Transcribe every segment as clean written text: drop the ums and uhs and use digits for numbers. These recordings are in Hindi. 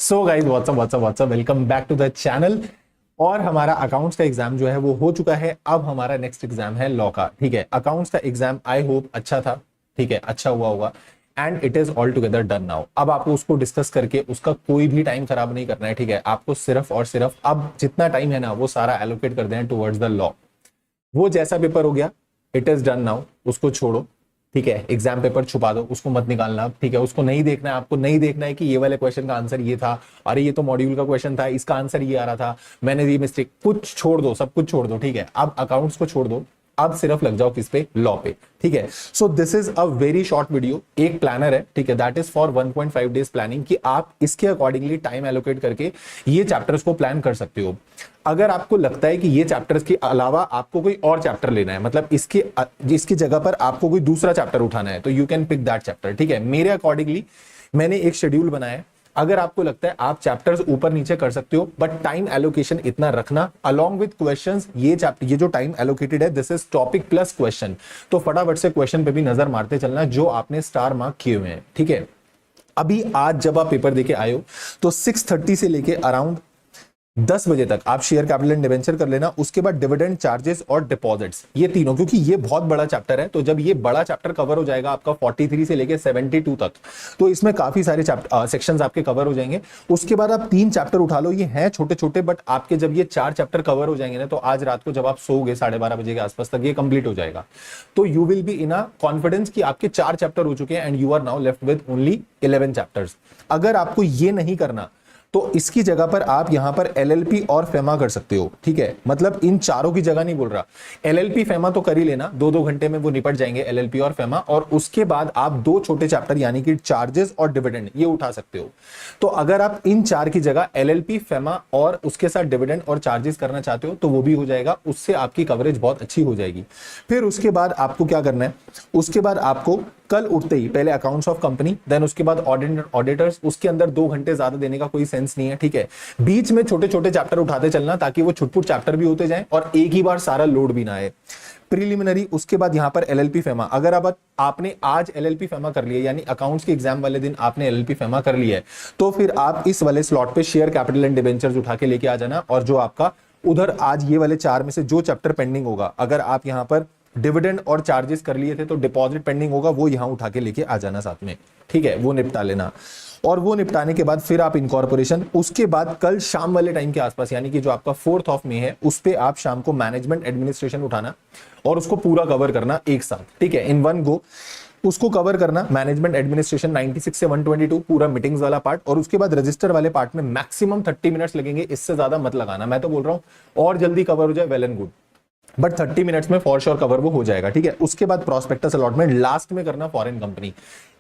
So guys what's up welcome back to the channel. और हमारा अकाउंट्स का एग्जाम जो है वो हो चुका है। अब हमारा नेक्स्ट एग्जाम है लॉ का। ठीक है, अकाउंट्स का एग्जाम आई होप अच्छा था। ठीक है, अच्छा हुआ होगा and it is all together done now. अब आपको उसको डिस्कस करके उसका कोई भी टाइम खराब नहीं करना है। ठीक है, आपको सिर्फ और सिर्फ अब जितना टाइम है ना वो सारा एलोकेट कर देना टुवर्ड्स द लॉ। वो जैसा पेपर हो गया इट इज डन नाउ, उसको छोड़ो। ठीक है, एग्जाम पेपर छुपा दो, उसको मत निकालना। ठीक है, उसको नहीं देखना है। आपको नहीं देखना है कि ये वाले क्वेश्चन का आंसर ये था, अरे ये तो मॉड्यूल का क्वेश्चन था, इसका आंसर ये आ रहा था, मैंने ये मिस्टेक। कुछ छोड़ दो, सब कुछ छोड़ दो। ठीक है, अब अकाउंट्स को छोड़ दो, अब सिर्फ लग जाओ किस पे, लॉ पे। ठीक है, so this is a very short video. एक प्लानर है, ठीक है, that is for 1.5 days planning, कि आप इसके अकॉर्डिंगली टाइम एलोकेट करके ये चैप्टर्स को प्लान कर सकते हो। अगर आपको लगता है कि ये चैप्टर्स के अलावा आपको कोई और चैप्टर लेना है, मतलब इसकी जगह पर आपको कोई दूसरा चैप्टर उठाना है, तो you can pick that chapter. ठीक है, मेरे अकॉर्डिंगली मैंने एक शेड्यूल बनाया है। अगर आपको लगता है आप चैप्टर्स ऊपर नीचे कर सकते हो, बट टाइम एलोकेशन इतना रखना अलोंग विद क्वेश्चंस। ये चैप्टर, ये जो टाइम एलोकेटेड है, this is topic plus question. तो फटाफट से क्वेश्चन पे भी नजर मारते चलना जो आपने स्टार मार्क किए हुए हैं। ठीक है, अभी आज जब आप पेपर देके आए हो तो 6:30 से लेके अराउंड 10 बजे तक आप शेयर कैपिटल एंड डिवेंचर कर लेना। उसके बाद डिविडेंड, चार्जेस और डिपॉजिट्स, ये तीनों, क्योंकि ये बहुत बड़ा चैप्टर है। तो जब ये बड़ा चैप्टर कवर हो जाएगा आपका 43 से लेके 72 तक, तो इसमें काफी सारे सेक्शंस आपके कवर हो जाएंगे। उसके बाद आप 3 चैप्टर उठा लो, ये हैं छोटे छोटे, बट आपके जब ये 4 चैप्टर कवर हो जाएंगे ना, तो आज रात को जब आप सोओगे 12:30 बजे के आसपास तक ये कंप्लीट हो जाएगा। तो you will be in a confidence कि आपके 4 चैप्टर हो चुके हैं and you are now left with only 11 chapters. अगर आपको ये नहीं करना तो इसकी जगह पर आप यहां पर एलएलपी और फेमा कर सकते हो। ठीक है, मतलब इन चारों की जगह नहीं बोल रहा, एलएलपी फेमा तो कर ही लेना, 2-2 घंटे में वो निपट जाएंगे एलएलपी और फेमा। और उसके बाद आप 2 छोटे चैप्टर यानी कि चार्जेस और डिविडेंड ये उठा सकते हो। तो अगर आप इन 4 की जगह एलएलपी, फेमा और उसके साथ डिविडेंड और चार्जेस करना चाहते हो तो वो भी हो जाएगा, उससे आपकी कवरेज बहुत अच्छी हो जाएगी। फिर उसके बाद आपको क्या करना है, उसके बाद आपको कल उठते ही पहले अकाउंट्स ऑफ कंपनी, देन उसके बाद ऑडिटर्स। उसके अंदर 2 घंटे ज्यादा देने का कोई सेंस नहीं है। ठीक है, बीच में छोटे छोटे चैप्टर उठाते चलना ताकि वो छुटपुट चैप्टर भी होते जाएं और एक ही बार सारा लोड भी ना आए। प्रीलिमिनरी, उसके बाद यहां पर एलएलपी फेमा। अगर अब आपने आज एलएलपी फेमा कर लिया, यानी अकाउंट्स के एग्जाम वाले दिन आपने एलएलपी फेमा कर लिया है, तो फिर आप इस वाले स्लॉट पे शेयर कैपिटल एंड डिबेंचर्स उठा के लेके आ जाना। और जो आपका उधर आज ये वाले 4 में से जो चैप्टर पेंडिंग होगा, अगर आप यहां पर डिविडेंड और चार्जेस कर लिए थे तो डिपॉजिट पेंडिंग होगा, वो यहां उठा के लेके आ जाना साथ में। ठीक है, वो निपटा लेना। और वो निपटाने के बाद फिर आप इनकॉर्पोरेशन, उसके बाद कल शाम वाले टाइम के आसपास, यानी कि जो आपका 4th ऑफ मई है, उस पे आप शाम को मैनेजमेंट एडमिनिस्ट्रेशन उठाना और उसको पूरा कवर करना एक साथ। ठीक है, इन वन गो उसको कवर करना। मैनेजमेंट एडमिनिस्ट्रेशन 96 से 122 पूरा मीटिंग्स वाला पार्ट, और उसके बाद रजिस्टर वाले पार्ट में मैक्सिमम 30 मिनट्स लगेंगे, इससे ज्यादा मत लगाना। मैं तो बोल रहा हूं और जल्दी कवर हो जाए well and good, but 30 minutes में फॉर श्योर कवर वो हो जाएगा। ठीक है, उसके बाद प्रोस्पेक्टस अलॉटमेंट लास्ट में करना, फॉरेन कंपनी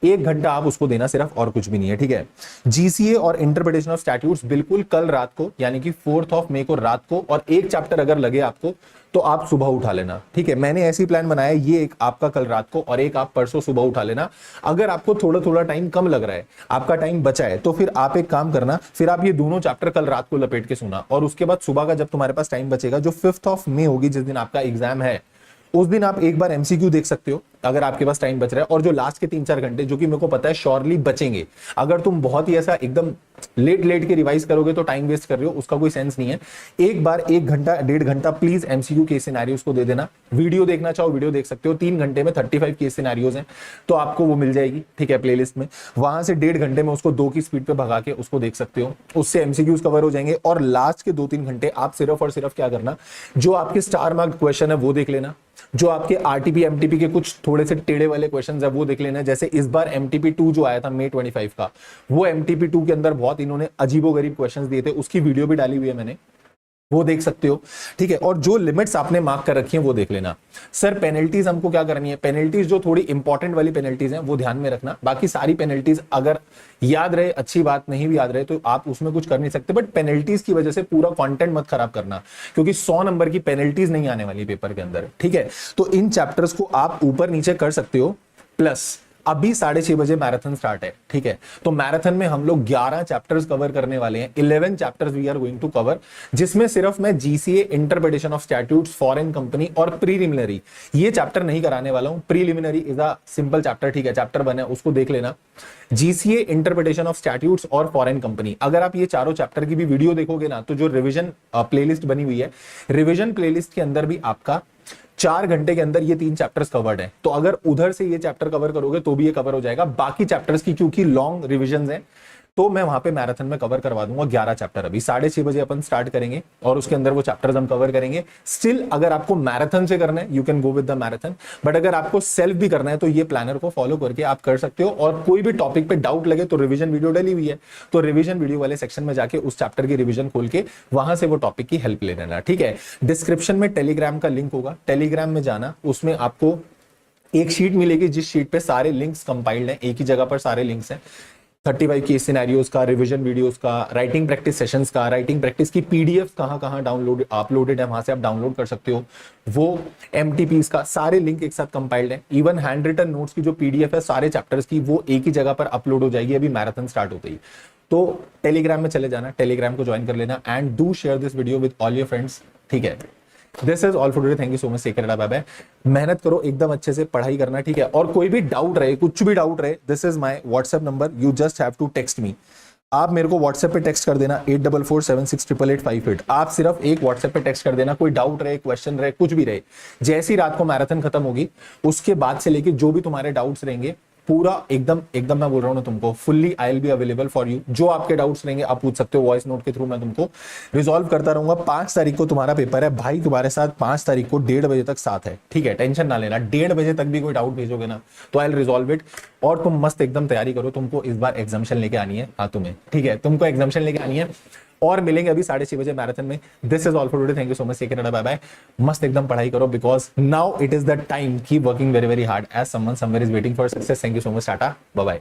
1 घंटा आप उसको देना सिर्फ, और कुछ भी नहीं है। ठीक है, जीसीए और इंटरप्रिटेशन ऑफ स्टैट्यूट्स बिल्कुल कल रात को, यानी कि 4th ऑफ मई को रात को, और एक चैप्टर अगर लगे आपको तो आप सुबह उठा लेना। ठीक है, मैंने ऐसी प्लान बनाया, ये एक आपका कल रात को और एक आप परसों सुबह उठा लेना। अगर आपको थोड़ा थोड़ा टाइम कम लग रहा है, आपका टाइम बचा है, तो फिर आप एक काम करना, फिर आप ये दोनों चैप्टर कल रात को लपेट के सुना, और उसके बाद सुबह का जब तुम्हारे पास टाइम बचेगा, जो 5th ऑफ मई होगी, जिस दिन आपका एग्जाम है, उस दिन आप एक बार एमसीक्यू देख सकते हो अगर आपके पास टाइम बच रहा है। और जो लास्ट के 3-4 घंटे, जो कि मेरे को पता है श्योरली बचेंगे, अगर तुम बहुत ही ऐसा एकदम लेट के रिवाइज करोगे तो टाइम वेस्ट कर रहे हो, उसका कोई सेंस नहीं है। एक बार 1 घंटा 1.5 घंटा प्लीज एमसीक्यू केस सिनेरियोस को दे देना। वीडियो देखना चाहो वीडियो देख सकते हो, 3 घंटे में 35 केस सिनेरियोस हैं, तो आपको वो मिल जाएगी। ठीक है, प्लेलिस्ट में, वहां से 1.5 घंटे में उसको 2 की स्पीड पे भगा के उसको देख सकते हो, उससे एमसीक्यूज कवर हो जाएंगे। और लास्ट के 2-3 घंटे आप सिर्फ और सिर्फ क्या करना, जो आपके स्टार मार्क क्वेश्चन है वो देख लेना, जो आपके आरटीपी एमटीपी के कुछ थोड़े से टेढ़े वाले क्वेश्चंस है वो देख लेना। जैसे इस बार एमटीपी 2 जो आया था मई 25 का, वो एमटीपी 2 के अंदर बहुत इन्होंने अजीबोगरीब क्वेश्चंस दिए थे, उसकी वीडियो भी डाली हुई है मैंने, वो देख सकते हो। ठीक है, और जो लिमिट्स आपने मार्क कर रखी हैं वो देख लेना। सर पेनल्टीज हमको क्या करनी है, पेनल्टीज जो थोड़ी इंपॉर्टेंट वाली पेनल्टीज हैं वो ध्यान में रखना। बाकी सारी पेनल्टीज अगर याद रहे अच्छी बात, नहीं भी याद रहे तो आप उसमें कुछ कर नहीं सकते, बट पेनल्टीज की वजह से पूरा कंटेंट मत खराब करना, क्योंकि 100 नंबर की पेनल्टीज नहीं आने वाली पेपर के अंदर। ठीक है, तो इन चैप्टर्स को आप ऊपर नीचे कर सकते हो, प्लस अभी 6:30 बजे मैराथन स्टार्ट है, ठीक है। तो मैराथन में हम लोग 11 चैप्टर्स कवर करने वाले हैं, 11 chapters we are going to cover, जिसमें सिर्फ मैं GCA, interpretation of statutes, foreign company और प्रीलिमिनरी ये चैप्टर नहीं कराने वाला हूं। Preliminary is a simple chapter, ठीक है, चैप्टर 1 है, उसको देख लेना। जीसीए, इंटरप्रिटेशन ऑफ स्टैट्यूट्स और फॉरेन कंपनी, अगर आप ये चारों चैप्टर की भी वीडियो देखोगे ना, तो जो रिवीजन प्लेलिस्ट बनी हुई है, रिवीजन प्लेलिस्ट के अंदर भी आपका 4 घंटे के अंदर ये 3 चैप्टर्स कवर्ड है। तो अगर उधर से ये चैप्टर कवर करोगे तो भी ये कवर हो जाएगा। बाकी चैप्टर्स की क्योंकि लॉन्ग रिविजन है, तो मैं वहां पे मैराथन में कवर करवा दूंगा 11 चैप्टर। अभी 6:30 बजे अपन स्टार्ट करेंगे और उसके अंदर वो चैप्टर्स हम कवर करेंगे। स्टिल अगर आपको मैराथन से करना है, you can go with the marathon, but अगर आपको सेल्फ भी करना है तो ये प्लानर को फॉलो करके आप कर सकते हो। और कोई भी टॉपिक पे डाउट लगे तो रिवीजन वीडियो डली हुई है, तो रिवीजन वीडियो वाले सेक्शन में जाके उस चैप्टर की रिवीजन खोल के वहां से वो टॉपिक की हेल्प ले लेना, ठीक है। डिस्क्रिप्शन में टेलीग्राम का लिंक होगा, टेलीग्राम में जाना, उसमें आपको एक शीट मिलेगी जिस शीट पे सारे लिंक्स कंपाइल्ड हैं, एक ही जगह पर सारे लिंक्स हैं। 35 केस सिनेरियोज का, रिवीजन वीडियोस का, राइटिंग प्रैक्टिस सेशंस का, राइटिंग प्रैक्टिस की पीडीएफ कहां कहां डाउनलोड अपलोडेड है, वहां से आप डाउनलोड कर सकते हो। वो एमटीपीस का सारे लिंक एक साथ कंपाइल्ड है। इवन हैंड रिटन नोट्स की जो पीडीएफ है सारे चैप्टर्स की, वो एक ही जगह पर अपलोड हो जाएगी अभी मैराथन स्टार्ट होते ही। तो टेलीग्राम में चले जाना, टेलीग्राम को ज्वाइन कर लेना, and do share this video with all your friends, ठीक है। This is all for today, thank you so much, take care, bye bye. मेहनत करो, एकदम अच्छे से पढ़ाई करना, ठीक है। और कोई भी डाउट रहे, कुछ भी डाउट रहे, this is my WhatsApp number, you just have to text me. आप मेरे को व्हाट्सएप पे टेक्स्ट कर देना 8447688858। आप सिर्फ एक व्हाट्सएप पे टेक्स्ट कर देना, कोई डाउट रहे, क्वेश्चन रहे, कुछ भी रहे। जैसी रात को मैराथन खत्म होगी उसके बाद से लेके जो भी तुम्हारे डाउट्स रहेंगे, पूरा एकदम मैं बोल रहा हूं ना तुमको, fully I will be available for you. जो आपके डाउट्स रहेंगे आप पूछ सकते हो, वॉइस नोट के थ्रू मैं तुमको रिजॉल्व करता रहूंगा। 5 तारीख को तुम्हारा पेपर है भाई, तुम्हारे साथ 5 तारीख को 1:30 बजे तक साथ है, ठीक है, टेंशन ना लेना। 1:30 बजे तक भी कोई डाउट भेजोगे ना तो आई विल रिजॉल्व इट। और तुम मस्त एकदम तैयारी करो, तुमको इस बार एग्जामिशन लेके आनी है हाथों में, ठीक है, तुमको एग्जामिशन लेके आनी है। और मिलेंगे अभी 6:30 बजे मैराथन में। This is all for today, thank you so much, take care, bye bye. मस्त एकदम पढ़ाई करो, because now it is the time, keep working very very hard as someone somewhere is waiting for success. Thank you so much, tata, bye bye.